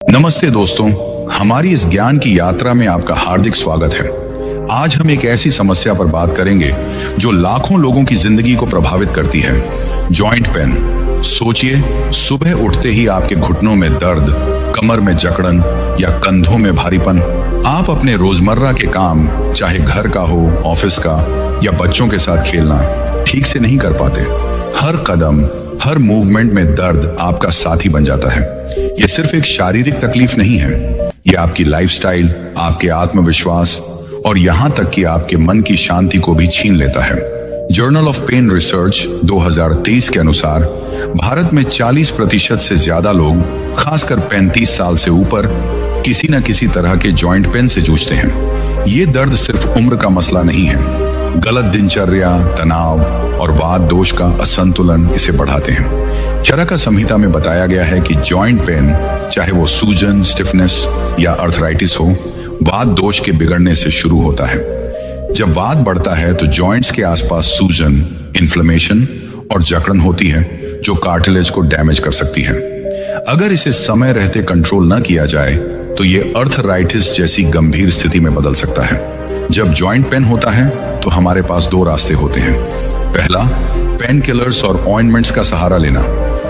नमस्ते दोस्तों, हमारी इस ज्ञान की यात्रा में आपका हार्दिक स्वागत है। आज हम एक ऐसी समस्या पर बात करेंगे जो लाखों लोगों की जिंदगी को प्रभावित करती है, जॉइंट पेन। सोचिए, सुबह उठते ही आपके घुटनों में दर्द, कमर में जकड़न या कंधों में भारीपन। आप अपने रोजमर्रा के काम, चाहे घर का हो, ऑफिस का या बच्चों के साथ खेलना, ठीक से नहीं कर पाते। हर कदम, हर मूवमेंट में दर्द आपका साथी बन जाता है। ये सिर्फ एक शारीरिक तकलीफ नहीं है, ये आपकी लाइफस्टाइल, आपके आत्मविश्वास और यहाँ तक कि आपके मन की शांति को भी छीन लेता है। जर्नल ऑफ पेन रिसर्च 2023 के अनुसार भारत में 40% से ज्यादा लोग, खासकर 35 साल से ऊपर, किसी न किसी तरह के जॉइंट पेन से जूझते हैं। ये दर्द सिर्फ उम्र का मसला नहीं है। गलत दिनचर्या, तनाव और वात दोष का असंतुलन इसे बढ़ाते हैं। चरका संहिता में बताया गया है कि जॉइंट पेन, चाहे वो सूजन, स्टिफनेस या अर्थराइटिस हो, वात दोष के बिगड़ने से शुरू होता है। जब वात बढ़ता है तो जॉइंट्स के आसपास सूजन, इन्फ्लेमेशन और जकड़न होती है, जो कार्टिलेज को डैमेज कर सकती है। अगर इसे समय रहते कंट्रोल न किया जाए तो ये अर्थराइटिस जैसी गंभीर स्थिति में बदल सकता है। जब जॉइंट पेन होता है तो हमारे पास दो रास्ते होते हैं। पहला, पेन किलर्स और ऑइंटमेंट्स का सहारा लेना।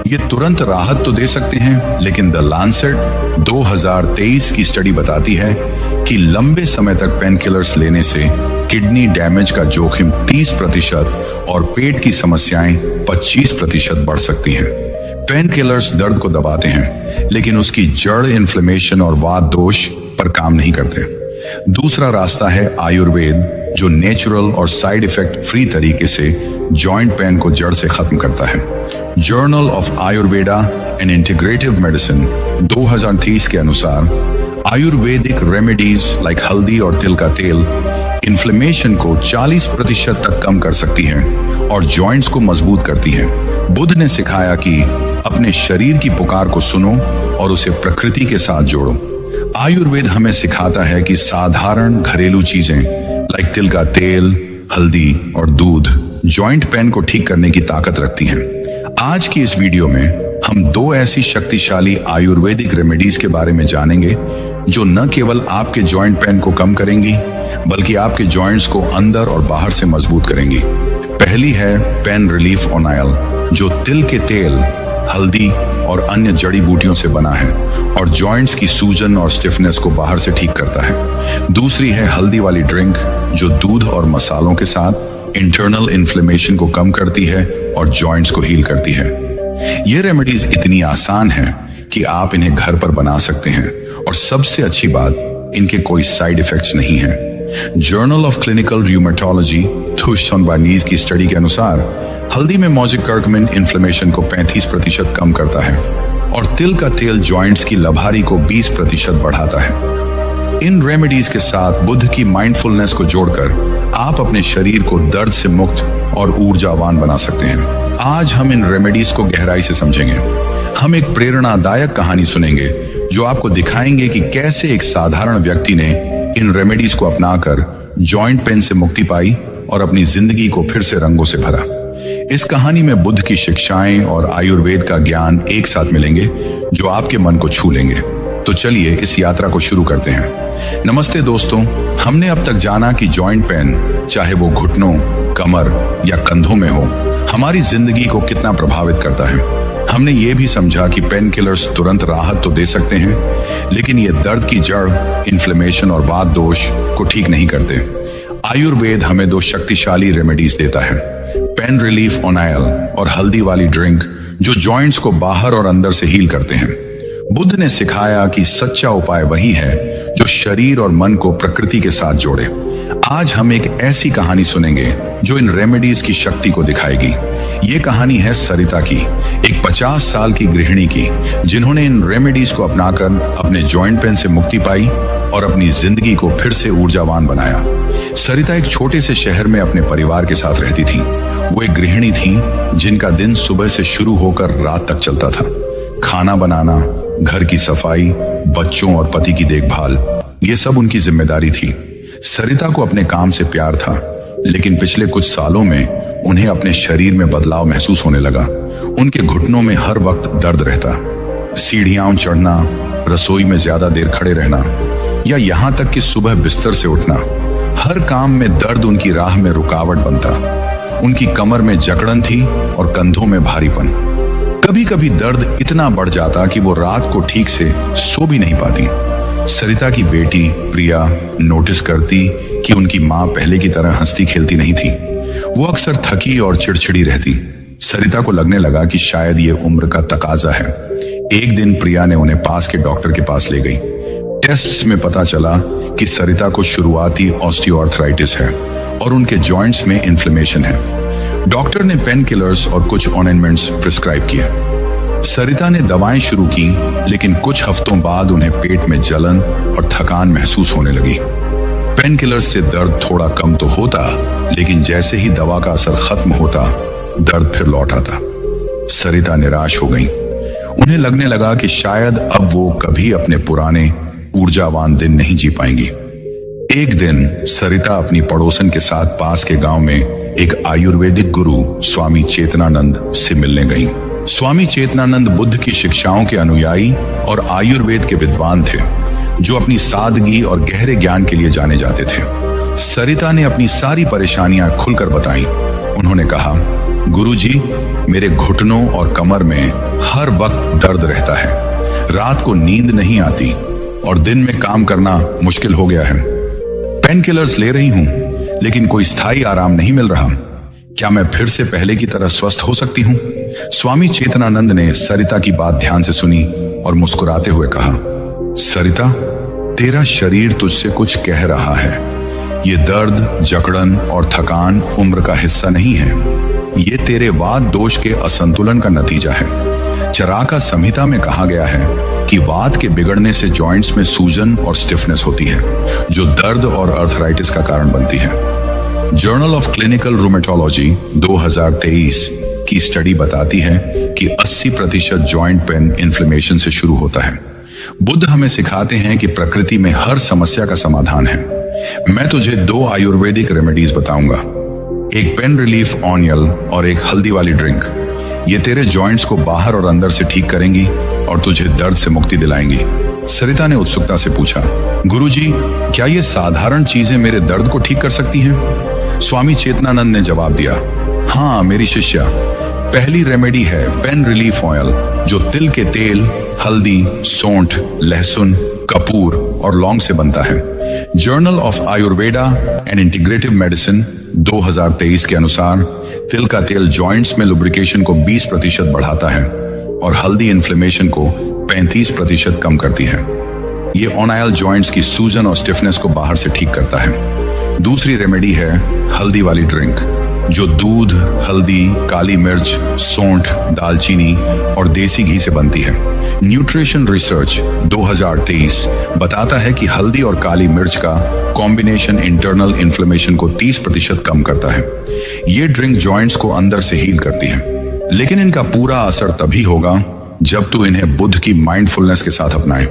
ये तुरंत राहत तो दे सकते हैं, लेकिन द लांसेट 2023 की स्टडी बताती है कि लंबे समय तक पेन किलर्स लेने से किडनी डैमेज का जोखिम 30% और पेट की समस्याएं 25% बढ़ सकती हैं। पेन किलर्स दर्द को दबाते हैं, लेकिन उसकी जड़, इन्फ्लेमेशन और वात दोष पर काम नहीं करते। दूसरा रास्ता है आयुर्वेद, जो नेचुरल और साइड इफेक्ट फ्री तरीके से जॉइंट पेन को जड़ से खत्म करता है। Journal of Ayurveda and integrative medicine 2023 के अनुसार आयुर्वेदिक रेमेडीज लाइक हल्दी और तिल का तेल इन्फ्लेमेशन को 40% तक कम कर सकती हैं और जॉइंट्स को मजबूत करती हैं। बुद्ध ने सिखाया कि अपने शरीर की पुकार को सुनो और उसे प्रकृति के साथ जोड़ो। आयुर्वेद हमें सिखाता है कि साधारण घरेलू चीजें लाइक तिल का तेल, हल्दी और दूध जॉइंट पेन को ठीक करने की ताकत रखती हैं। आज की इस वीडियो में हम दो ऐसी शक्तिशाली आयुर्वेदिक रेमेडीज के बारे में जानेंगे जो न केवल आपके जॉइंट पेन को कम करेंगी, बल्कि आपके जॉइंट्स को अंदर और बाहर से मजबूत करेंगी। पहली है पेन रिलीफ ऑयल, जो तिल के तेल, हल्दी और अन्य जड़ी बूटियों से बना है और जॉइंट्स की सूजन और स्टिफनेस को बाहर से ठीक करता है। दूसरी है हल्दी वाली ड्रिंक, जो दूध और मसालों के साथ इंटरनल इन्फ्लेमेशन को कम करती है और जॉइंट्स को हील करती है। ये रेमेडीज इतनी आसान हैं कि आप इन्हें घर पर बना सकते हैं और सबसे अच्छी बात, इनके कोई साइड इफेक्ट्स नहीं हैं। जर्नल ऑफ क्लिनिकल र्यूमेटोलॉजी थुशसोनबानीज की स्टडी के अनुसार हल्दी में मौजूद कर्कमिन इन्फ्लेमेशन को 35% कम करता है और तिल का तेल जॉइंट्स की लभारी को 20% बढ़ाता है। इन रेमेडीज के साथ बुद्ध की माइंडफुलनेस को जोड़कर आप अपने शरीर को दर्द से मुक्त और ऊर्जावान बना सकते हैं। आज हम इन रेमेडीज को गहराई से समझेंगे। हम एक प्रेरणादायक कहानी सुनेंगे जो आपको दिखाएंगे कि कैसे एक साधारण व्यक्ति ने इन रेमेडीज को अपनाकर जॉइंट पेन से मुक्ति पाई और अपनी जिंदगी को फिर से रंगों से भरा। इस कहानी में बुद्ध की शिक्षाएं और आयुर्वेद का ज्ञान एक साथ मिलेंगे, जो आपके मन को छू लेंगे। तो चलिए इस यात्रा को शुरू करते हैं। नमस्ते दोस्तों, हमने अब तक जाना कि जॉइंट पेन, चाहे वो घुटनों, कमर या कंधों में हो, हमारी जिंदगी को कितना प्रभावित करता है। हमने ये भी समझा कि पेन किलर्स तुरंत राहत तो दे सकते हैं, लेकिन ये दर्द की जड़, इन्फ्लेमेशन और वात दोष को ठीक नहीं करते। आयुर्वेद हमें दो शक्तिशाली रेमेडीज देता है, पेन रिलीफ ऑयल और हल्दी वाली ड्रिंक, जो जॉइंट्स को बाहर और अंदर से हील करते हैं। बुद्ध ने सिखाया कि सच्चा उपाय वही है जो शरीर और मन को प्रकृति के साथ जोड़े। आज हम एक ऐसी कहानी सुनेंगे जो इन रेमेडीज की शक्ति को दिखाएगी। ये कहानी है सरिता की, एक 50 साल की गृहिणी की, जिन्होंने इन रेमेडीज को अपनाकर अपने जॉइंट पेन से मुक्ति पाई और अपनी जिंदगी को फिर से ऊर्जावान बनाया। सरिता एक छोटे से शहर में अपने परिवार के साथ रहती थी। वो एक गृहिणी थी जिनका दिन सुबह से शुरू होकर रात तक चलता था। खाना बनाना, घर की सफाई, बच्चों और पति की देखभाल, ये सब उनकी जिम्मेदारी थी। सरिता को अपने काम से प्यार था, लेकिन पिछले कुछ सालों में उन्हें अपने शरीर में बदलाव महसूस होने लगा। उनके घुटनों में हर वक्त दर्द रहता, सीढ़ियां चढ़ना, रसोई में ज्यादा देर खड़े रहना या यहाँ तक कि सुबह बिस्तर से उठना, हर काम में दर्द उनकी राह में रुकावट बनता। उनकी कमर में जकड़न थी और कंधों में भारीपन। कभी कभी दर्द इतना बढ़ जाता कि वो रात को ठीक से सो भी नहीं पाती। सरिता की बेटी प्रिया नोटिस करती कि उनकी माँ पहले की तरह हंसती खेलती नहीं थी। वो अक्सर थकी और चिड़चिड़ी रहती। सरिता को लगने लगा कि शायद ये उम्र का तकाजा है। एक दिन प्रिया ने उन्हें पास के डॉक्टर के पास ले गई। टेस्ट्स में पता चला कि सरिता को शुरुआती ऑस्टियोआर्थराइटिस है और उनके जॉइंट्स में इन्फ्लेमेशन है। डॉक्टर ने पेन किलर्स और कुछ ऑइंटमेंट्स प्रिस्क्राइब किए। सरिता ने दवाएं शुरू की, लेकिन कुछ हफ्तों बाद उन्हें पेट में जलन और थकान महसूस होने लगी। पेन किलर्स से दर्द थोड़ा कम तो होता, लेकिन जैसे ही दवा का असर खत्म होता, दर्द फिर लौट आता। सरिता निराश हो गई। उन्हें लगने लगा कि शायद अब वो कभी अपने पुराने ऊर्जावान दिन नहीं जी पाएंगी। एक दिन सरिता अपनी पड़ोसन के साथ पास के गांव में एक आयुर्वेदिक गुरु स्वामी चेतनानंद से मिलने गई। स्वामी चेतनानंद बुद्ध की शिक्षाओं के अनुयायी और आयुर्वेद के विद्वान थे, जो अपनी सादगी और गहरे ज्ञान के लिए जाने जाते थे। सरिता ने अपनी सारी परेशानियां खुलकर बताई। उन्होंने कहा, गुरुजी, मेरे घुटनों और कमर में हर वक्त दर्द रहता है। रात को नींद नहीं आती और दिन में काम करना मुश्किल हो गया है। पेन किलर्स ले रही हूं, लेकिन कोई स्थायी आराम नहीं मिल रहा। क्या मैं फिर से पहले की तरह स्वस्थ हो सकती हूँ? स्वामी चेतनानंद ने सरिता की बात ध्यान से सुनी और मुस्कुराते हुए कहा, सरिता, तेरा शरीर तुझसे कुछ कह रहा है। ये दर्द, जकड़न और थकान उम्र का हिस्सा नहीं है। ये तेरे वात दोष के असंतुलन का नतीजा है। चराका संहिता में कहा गया है कि वात के बिगड़ने से जॉइंट्स में सूजन और स्टिफनेस होती है, जो दर्द और अर्थराइटिस का कारण बनती है। जर्नल ऑफ क्लिनिकल रूमेटोलॉजी 2023 की स्टडी बताती है कि 80% जॉइंट पेन इन्फ्लेमेशन से शुरू होता है। बुद्ध हमें सिखाते हैं कि प्रकृति में हर समस्या का समाधान है। मैं तुझे 2 आयुर्वेदिक रेमेडीज बताऊंगा, एक पेन रिलीफ ऑनियल और एक हल्दी वाली ड्रिंक। ये तेरे जॉइंट्स को बाहर और अंदर से ठीक करेंगी और तुझे दर्द से मुक्ति दिलाएंगी। सरिता ने उत्सुकता से पूछा, गुरुजी, क्या ये साधारण चीजें मेरे दर्द को ठीक कर सकती हैं? स्वामी चेतनानंद ने जवाब दिया, हाँ मेरी शिष्या, पहली रेमेडी है पेन रिलीफ ऑयल, जो तिल के तेल, हल्दी, सौंठ, लहसुन, कपूर और लौंग से बनता है। Journal of Ayurveda and integrative medicine 2023 के अनुसार तिल का तेल जॉइंट्स में लुब्रिकेशन को 20% बढ़ाता है और हल्दी इन्फ्लेमेशन को 35% कम करती है। ये ऑनायल जॉइंट्स की सूजन और स्टिफनेस को बाहर से ठीक करता है। दूसरी रेमेडी है हल्दी वाली ड्रिंक, जो दूध, हल्दी, काली मिर्च, सौंठ, दालचीनी और देसी घी से बनती है। न्यूट्रिशन रिसर्च 2023 बताता है कि हल्दी और काली मिर्च का कॉम्बिनेशन इंटरनल इन्फ्लेमेशन को 30% कम करता है। ये ड्रिंक जॉइंट्स को अंदर से हील करती है, लेकिन इनका पूरा असर तभी होगा जब तू इन्हें बुद्ध की माइंडफुलनेस के साथ अपनाए।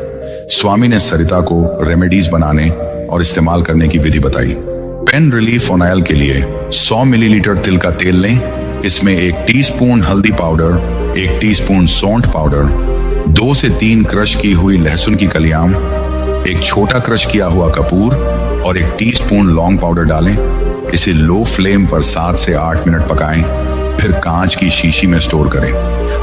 स्वामी ने सरिता को रेमेडीज बनाने और इस्तेमाल करने की विधि बताई। पेन रिलीफ ऑनायल के लिए 100 मिलीलीटर तिल का तेल लें। इसमें 1 टीस्पून हल्दी पाउडर, 1 टीस्पून सौंठ पाउडर, 2 से 3 क्रश की हुई लहसुन की कलियां, 1 छोटा क्रश किया हुआ कपूर और 1 टीस्पून लौंग पाउडर डालें। इसे लो फ्लेम पर 7 से 8 मिनट पकाएं, फिर कांच की शीशी में स्टोर करें।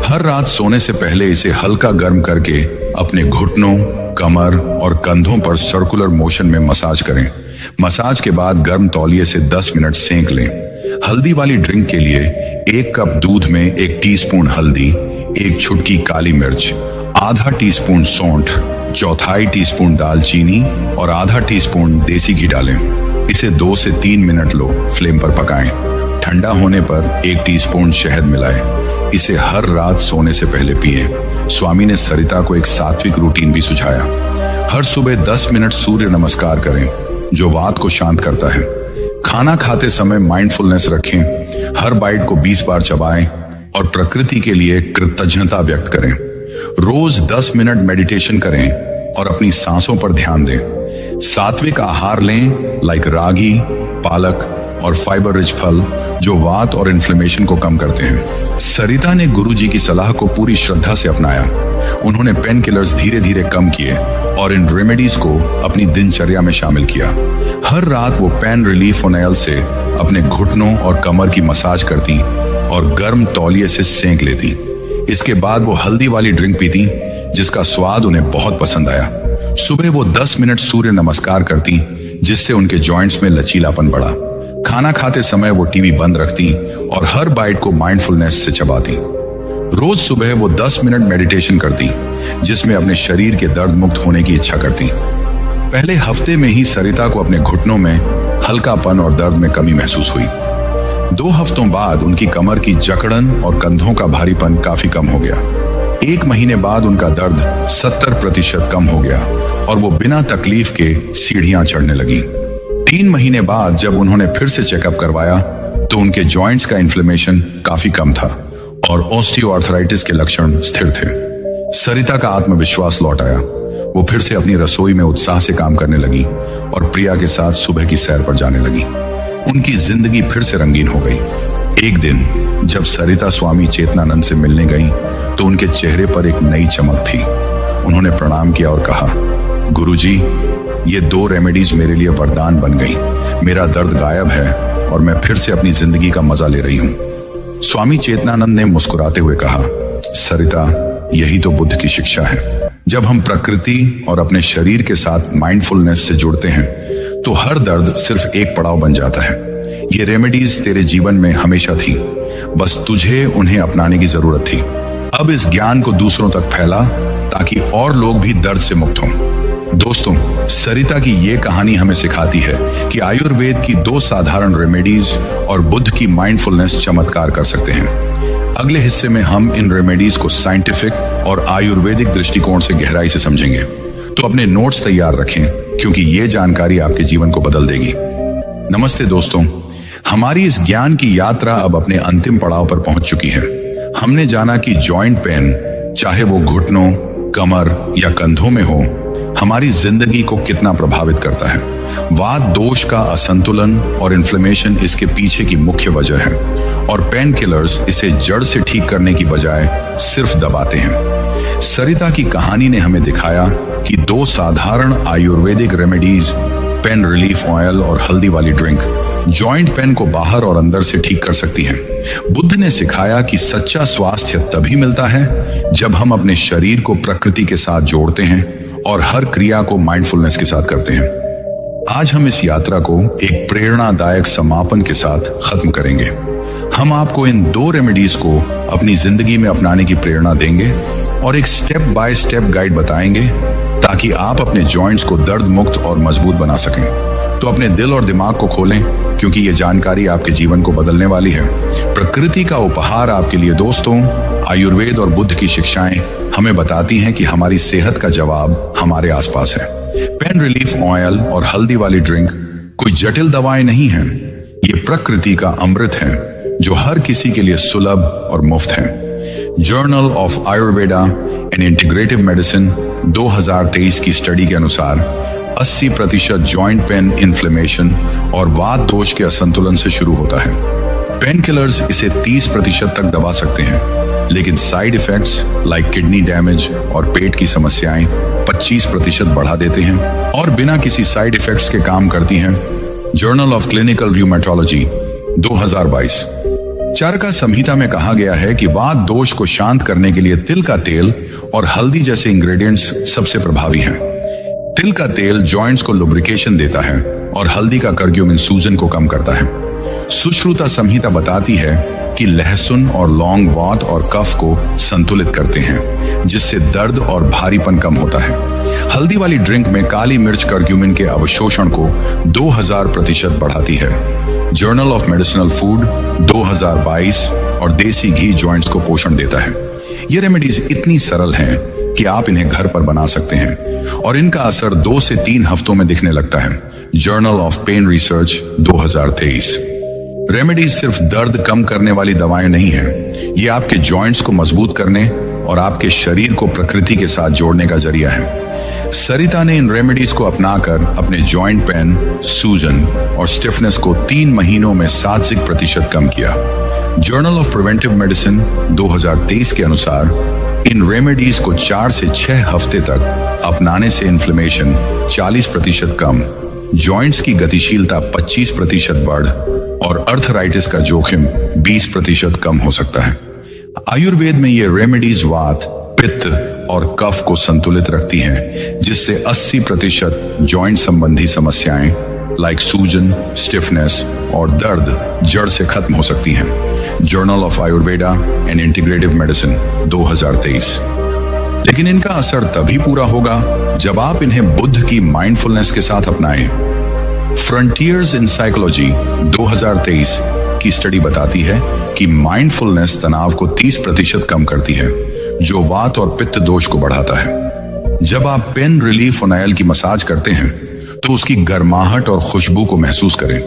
हर रात सोने से पहले इसे हल्का गर्म करके अपने घुटनों, कमर और कंधों पर सर्कुलर मोशन में मसाज करें। मसाज के बाद गर्म तौलिए से 10 मिनट सेंक लें। हल्दी वाली ड्रिंक के लिए 1 कप दूध में 1 टीस्पून हल्दी, 1 चुटकी काली मिर्च, आधा टीस्पून सौंठ, 1/4 टीस्पून दालचीनी और आधा टीस्पून देसी घी डालें। इसे 2 से 3 मिनट लो फ्लेम पर पकाएं। ठंडा होने पर 1 टीस्पून शहद मिलाएं। इसे हर रात सोने से पहले पिएं। स्वामी ने सरिता को एक सात्विक रूटीन भी सुझाया। हर सुबह 10 मिनट सूर्य नमस्कार करें, जो वात को शांत करता है। खाना खाते समय माइंडफुलनेस रखें। हर बाइट को 20 बार चबाएं और प्रकृति के लिए कृतज्ञता व्यक्त करें। रोज 10 मिनट मेडिटेशन करें और अपनी सांसों पर ध्यान दें। सात्विक आहार लें, लाइक रागी, पालक और फाइबर रिच फल जो वात और इन्फ्लेमेशन को कम करते हैं। सरिता ने गुरुजी की सलाह को पूरी श्रद्धा से अपनाया। उन्होंने पेन किलर्स धीरे धीरे कम किए और इन रेमेडीज को अपनी दिनचर्या में शामिल किया। हर रात वो पेन रिलीफ ऑयल से अपने घुटनों और कमर की मसाज करती और गर्म तौलिए से सेंक लेती। इसके बाद वो हल्दी वाली ड्रिंक पीती जिसका स्वाद उन्हें बहुत पसंद आया। सुबह वो 10 मिनट सूर्य नमस्कार करती जिससे उनके जॉइंट्स में लचीलापन बढ़ा। खाना खाते समय वो टीवी बंद रखती और हर बाइट को माइंडफुलनेस से चबाती। रोज सुबह वो 10 मिनट मेडिटेशन करती जिसमें अपने शरीर के दर्द मुक्त होने की इच्छा करती। पहले हफ्ते में ही सरिता को अपने घुटनों में हल्कापन और दर्द में कमी महसूस हुई। 2 हफ्तों बाद उनकी कमर की जकड़न और कंधों का भारीपन काफी कम हो गया। 1 महीने बाद उनका दर्द 70% कम हो गया और वो बिना तकलीफ के सीढ़ियां चढ़ने लगी। 3 महीने बाद जब उन्होंने फिर से चेकअप करवाया तो उनके जॉइंट्स का इन्फ्लेमेशन काफी कम था और ऑस्टियोआर्थराइटिस के लक्षण स्थिर थे। सरिता का आत्मविश्वास लौट आया। वो फिर से अपनी रसोई में उत्साह से काम करने लगी और प्रिया के साथ सुबह की सैर पर जाने लगी। उनकी जिंदगी फिर से रंगीन हो गई। एक दिन जब सरिता स्वामी चेतनानंद से मिलने गई तो उनके चेहरे पर एक नई चमक थी। उन्होंने प्रणाम किया और कहा, गुरुजी, ये 2 रेमेडीज मेरे लिए वरदान बन गई। मेरा दर्द गायब है और मैं फिर से अपनी जिंदगी का मजा ले रही हूँ। स्वामी चेतनानंद ने मुस्कुराते हुए कहा, सरिता, यही तो बुद्ध की शिक्षा है। जब हम प्रकृति और अपने शरीर के साथ माइंडफुलनेस से जुड़ते हैं तो हर दर्द सिर्फ एक पड़ाव बन जाता है। ये रेमेडीज तेरे जीवन में हमेशा थी, बस तुझे उन्हें अपनाने की जरूरत थी। अब इस ज्ञान को दूसरों तक फैला ताकि और लोग भी दर्द से मुक्त हों। दोस्तों, सरिता की ये कहानी हमें सिखाती है कि आयुर्वेद की 2 साधारण रेमेडीज और बुद्ध की माइंडफुलनेस चमत्कार कर सकते हैं। अगले हिस्से में हम इन रेमेडीज को साइंटिफिक और आयुर्वेदिक दृष्टिकोण से गहराई से समझेंगे। तो अपने नोट्स तैयार रखें क्योंकि ये जानकारी आपके जीवन को बदल देगी। नमस्ते दोस्तों, हमारी इस ज्ञान की यात्रा अब अपने अंतिम पड़ाव पर पहुंच चुकी है। हमने जाना कि जॉइंट पेन, चाहे वो घुटनों, कमर या कंधों में हो, हमारी जिंदगी को कितना प्रभावित करता है। वात दोष का असंतुलन और इन्फ्लेमेशन इसके पीछे की मुख्य वजह है और पेन किलर्स इसे जड़ से ठीक करने की बजाय सिर्फ दबाते हैं। सरिता की कहानी ने हमें दिखाया कि 2 साधारण Ayurvedic remedies, pain relief oil और हल्दी वाली ड्रिंक, जॉइंट पेन को बाहर और अंदर से ठीक कर सकती है। बुद्ध ने सिखाया कि सच्चा स्वास्थ्य तभी मिलता है जब हम अपने शरीर को प्रकृति के साथ जोड़ते हैं और हर क्रिया को माइंडफुलनेस के साथ करते हैं। आज हम इस यात्रा को एक प्रेरणादायक समापन के साथ खत्म करेंगे। हम आपको इन 2 रेमेडीज को अपनी जिंदगी में अपनाने की प्रेरणा देंगे और एक स्टेप बाय स्टेप गाइड बताएंगे ताकि आप अपने जॉइंट्स को दर्द मुक्त और मजबूत बना सकें। तो अपने दिल और दिमाग को खोलें क्योंकि ये जानकारी आपके जीवन को बदलने वाली है। प्रकृति का उपहार आपके लिए दोस्तों, आयुर्वेद और बुद्ध की शिक्षाएं हमें बताती हैं कि हमारी सेहत का जवाब हमारे आसपास है। पेन रिलीफ ऑयल और हल्दी वाली ड्रिंक कोई जटिल दवाएं नहीं हैं। ये प्रकृति का अमृत है जो हर किसी के लिए सुलभ और मुफ्त है। Journal of Ayurveda and integrative medicine 2023 की स्टडी के अनुसार 80% जॉइंट पेन इन्फ्लेमेशन और वात दोष के असंतुलन से शुरू होता है। पेन किलर्स इसे 30% तक दबा सकते हैं, लेकिन side effects like kidney damage और पेट की समस्याएं 25% बढ़ा देते हैं और बिना किसी साइड इफेक्ट्स के काम करती हैं। जर्नल ऑफ क्लिनिकल र्यूमेटोलॉजी 2022 चरका संहिता में कहा गया है कि वात दोष को शांत करने के लिए तिल का तेल और हल्दी जैसे इंग्रेडिएंट्स सबसे प्रभावी हैं। तिल का तेल जॉइंट्स को लुब्रिकेशन देता है और हल्दी का कर्क्यूमिन सूजन को कम करता है। सुश्रुता संहिता बताती है कि लहसुन और लौंग वात और कफ को संतुलित करते हैं, जिससे दर्द और भारीपन कम होता है। हल्दी वाली ड्रिंक में काली मिर्च कर्क्यूमिन के अवशोषण को 2000% बढ़ाती है। जर्नल ऑफ मेडिसिनल फूड 2022 और देसी घी जॉइंट्स को पोषण देता है। ये रेमेडीज इतनी सरल हैं कि आप इन्हें घर पर बना सकते हैं और इनका असर 2 से 3 हफ्तों में दिखने लगता है। Journal of pain research 2023 remedies सिर्फ दर्द कम करने वाली दवाएं नहीं है, ये आपके जॉइंट्स को मजबूत करने और आपके शरीर को प्रकृति के साथ जोड़ने का जरिया है। सरिता ने इन रेमेडीज को अपनाकर अपने जॉइंट पेन, सूजन और स्टिफनेस को 3 महीनों में 70% कम किया। जर्नल ऑफ प्रिवेंटिव मेडिसिन 2023 के अनुसार इन रेमेडीज को 4 से 6 हफ्ते तक अपनाने से इन्फ्लेमेशन 40% कम, जॉइंट्स की गतिशीलता 25% बढ़ और अर्थराइटिस का जोखिम 20% कम हो सकता है। आयुर्वेद में ये रेमेडीज वात, पित्त और कफ को संतुलित रखती हैं, जिससे 80% जॉइंट संबंधी समस्याएं लाइक सूजन, स्टिफनेस और दर्द जड़ से खत्म हो सकती हैं। Journal of Ayurveda and integrative medicine 2023। लेकिन इनका असर तभी पूरा होगा जब आप इन्हें बुद्ध की माइंडफुलनेस के साथ अपनाएं। फ्रंटियर्स इन साइकोलॉजी 2023 की स्टडी बताती है कि माइंडफुलनेस तनाव को 30% कम करती है, जो वात और पित्त दोष को बढ़ाता है। जब आप पेन रिलीफ ऑयल की मसाज करते हैं तो उसकी गर्माहट और खुशबू को महसूस करें।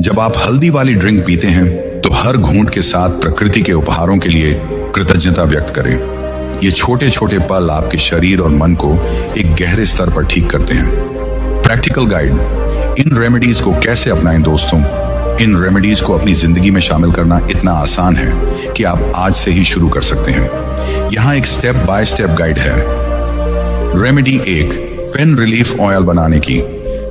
जब आप हल्दी वाली ड्रिंक पीते हैं तो हर घूंट के साथ प्रकृति के उपहारों के लिए कृतज्ञता व्यक्त करें। ये छोटे छोटे पल आपके शरीर और मन को एक गहरे स्तर पर ठीक करते हैं। प्रैक्टिकल गाइड, इन रेमेडीज को कैसे अपनाएं दोस्तों। इन रेमेडीज को अपनी जिंदगी में शामिल करना इतना आसान है कि आप आज से ही शुरू कर सकते हैं। यहाँ एक स्टेप बाय स्टेप गाइड है। रेमेडी 1, पेन रिलीफ ऑयल बनाने की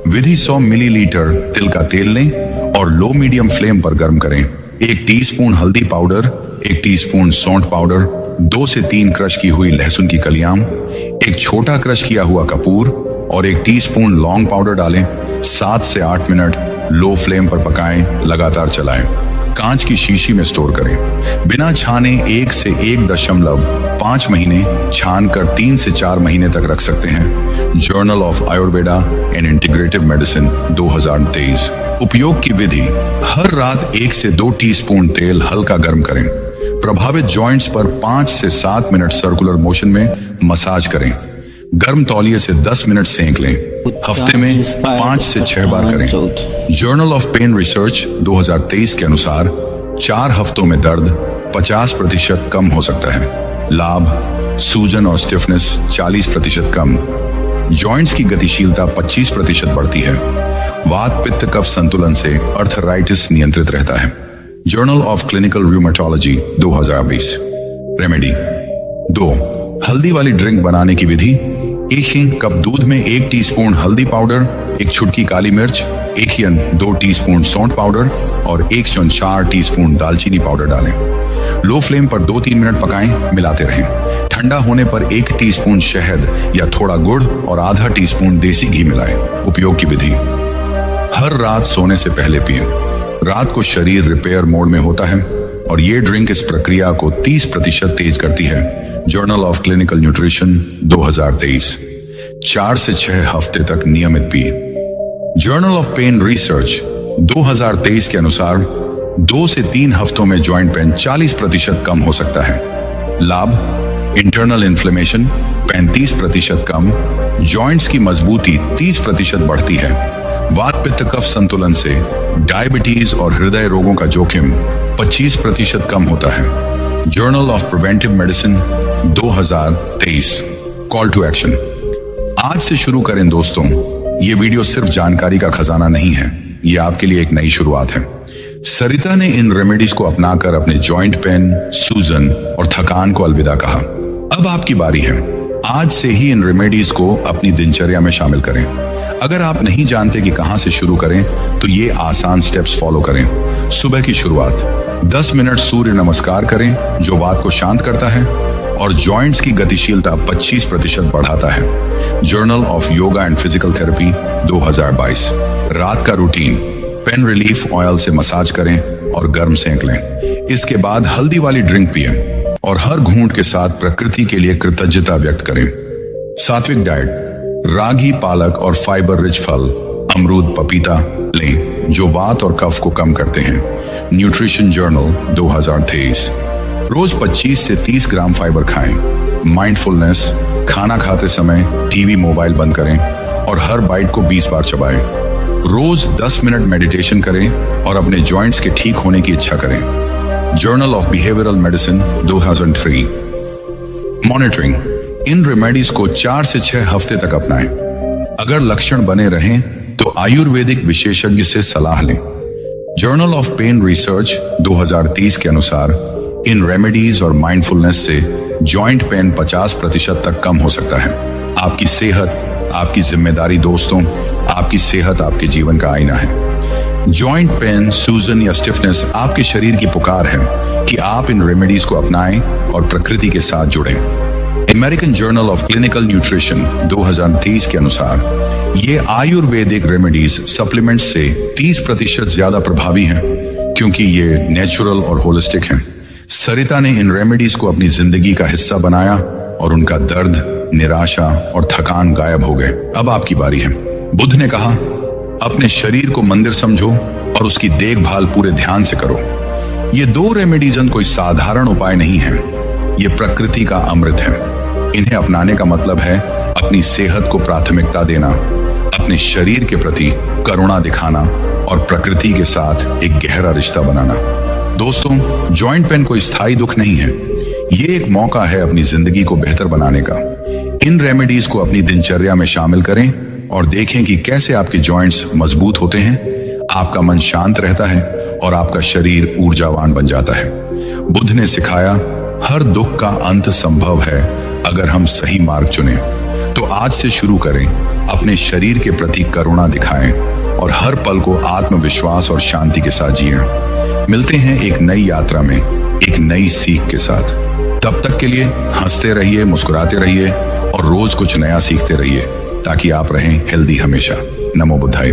विधि। 100 मिलीलीटर तिल का तेल लें और लो मीडियम फ्लेम पर गर्म करें। 1 टीस्पून हल्दी पाउडर, 1 टीस्पून सौंठ पाउडर, 2 से 3 क्रश की हुई लहसुन की कलियां, 1 छोटा क्रश किया हुआ कपूर और 1 टीस्पून लौंग पाउडर डालें। 7 से 8 मिनट लो फ्लेम पर पकाएं, लगातार चलाएं। कांच की शीशी में स्टोर करें। बिना छाने 1 से 1.5 महीने, छान कर 3 से 4 महीने तक रख सकते हैं। Journal of Ayurveda and integrative medicine 2023। उपयोग की विधि, हर रात 1 से 2 टीस्पून तेल हल्का गर्म करें। प्रभावित जॉइंट्स पर 5 से 7 मिनट सर्कुलर मोशन में मसाज करें। गर्म तौलिए से 10 मिनट सेंक लें। हफ्ते में 5 से 6 बार करें। जर्नल ऑफ पेन रिसर्च 2023 के अनुसार 4 हफ्तों में दर्द 50% कम हो सकता है। लाभ, सूजन और स्टिफनेस 40% कम, जॉइंट्स की गतिशीलता 25% बढ़ती है। वात पित्त कफ संतुलन से अर्थराइटिस नियंत्रित रहता है। Journal of clinical rheumatology 2020। Remedy 2, हल्दी वाली ड्रिंक बनाने की विधि। 1 कप दूध में 1 टीस्पून हल्दी पाउडर, 1 छुटकी काली मिर्च, 1 2 टीस्पून सौंठ पाउडर और 1/4 टीस्पून दालचीनी पाउडर डालें। लो फ्लेम पर 2-3 मिनट पकाएं, मिलाते रहें। ठंडा होने पर 1 टीस्पून शहद या थोड़ा गुड़ और आधा टीस्पून देसी घी मिलाएं। उपयोग की विधि, हर रात सोने से पहले पिएं। रात को शरीर रिपेयर मोड में होता है और ये ड्रिंक इस प्रक्रिया को 30% तेज करती है। Journal of clinical nutrition 2023। 4 से 6 हफ्ते तक नियमित पिए। जर्नल ऑफ पेन रिसर्च 2023 के अनुसार 2 से 3 हफ्तों में जॉइंट पेन 40% कम हो सकता है। लाभ, इंटरनल इन्फ्लेमेशन 35% कम, जॉइंट्स की मजबूती 30% बढ़ती है। वात पित्त कफ संतुलन से डायबिटीज और हृदय रोगों का जोखिम 25% कम होता है। Journal of preventive medicine 2023। Call to action, आज से शुरू करें दोस्तों। ये वीडियो सिर्फ जानकारी का खजाना नहीं है, ये आपके लिए एक नई शुरुआत है। सरिता ने इन रेमेडीज को अपनाकर अपने जॉइंट पेन, सूजन और थकान को अलविदा कहा। अब आपकी बारी है। आज से ही इन रेमेडीज को अपनी दिनचर्या में शामिल करें। अगर आप नहीं जानते कि कहां से शुरू करें तो ये आसान स्टेप्स फॉलो करें। सुबह की शुरुआत 10 मिनट सूर्य नमस्कार करें, जो वात को शांत करता है और जॉइंट्स की गतिशीलता 25% बढ़ाता है। Journal of yoga and physical therapy 2022। रात का रूटीन, पेन रिलीफ ऑयल से मसाज करें और गर्म सेंक लें। इसके बाद हल्दी वाली ड्रिंक पिएं और हर घूंट के साथ प्रकृति के लिए कृतज्ञता व्यक्त करें। सात्विक डाइट, रागी, पालक और फाइबर रिच फल, अमरूद, पपीता लें, जो वात और कफ को कम करते हैं। Nutrition journal 2023। रोज 25 से 30 ग्राम फाइबर खाएं। माइंडफुलनेस, खाना खाते समय टीवी मोबाइल बंद करें और हर बाइट को 20 बार चबाएं। रोज 10 मिनट मेडिटेशन करें और अपने जॉइंट्स के ठीक होने की इच्छा करें। Journal of behavioural medicine 2003। Monitoring, in remedies को 4 से 6 हफ्ते तक अपनाएं। अगर लक्षण बने रहें तो आयुर्वेदिक विशेषज्ञ से सलाह लें। जर्नल ऑफ पेन रिसर्च 2030 के अनुसार इन रेमेडीज और माइंडफुलनेस से जॉइंट पेन 50% तक कम हो सकता है। आपकी सेहत आपकी जिम्मेदारी दोस्तों, आपकी सेहत आपके जीवन का आईना है। जॉइंट पेन, सूजन या स्टिफनेस आपके शरीर की पुकार है कि आप इन रेमेडीज को अपनाएं और प्रकृति के साथ जुड़ें। American journal of clinical nutrition 2023 के अनुसार ये आयुर्वेदिक रेमेडीज सप्लीमेंट्स से 30% ज्यादा प्रभावी हैं क्योंकि ये नेचुरल और होलिस्टिक हैं। सरिता ने इन रेमेडीज को अपनी जिंदगी का हिस्सा बनाया और उनका दर्द, निराशा और थकान गायब हो गए। अब आपकी बारी है। बुद्ध ने कहा, अपने शरीर को मंदिर समझो और उसकी देखभाल पूरे ध्यान से करो। ये 2 रेमेडीजन कोई साधारण उपाय नहीं है, ये प्रकृति का अमृत है। इन्हें अपनाने का मतलब है अपनी सेहत को प्राथमिकता देना, अपने शरीर के प्रति करुणा दिखाना और प्रकृति के साथ एक गहरा रिश्ता बनाना। दोस्तों, जॉइंट पेन कोई स्थायी दुख नहीं है, ये एक मौका है अपनी जिंदगी को बेहतर बनाने का। इन रेमेडीज को अपनी दिनचर्या में शामिल करें और देखें कि कैसे आपके जॉइंट्स मजबूत होते हैं, आपका मन शांत रहता है और आपका शरीर ऊर्जावान बन जाता है। बुद्ध ने सिखाया, हर दुख का अंत संभव है अगर हम सही मार्ग चुनें। तो आज से शुरू करें, अपने शरीर के प्रति करुणा दिखाएं और हर पल को आत्मविश्वास और शांति के साथ जिएं। मिलते हैं एक नई यात्रा में, एक नई सीख के साथ। तब तक के लिए हंसते रहिए, मुस्कुराते रहिए और रोज कुछ नया सीखते रहिए ताकि आप रहें हेल्दी हमेशा। नमो बुद्धाय।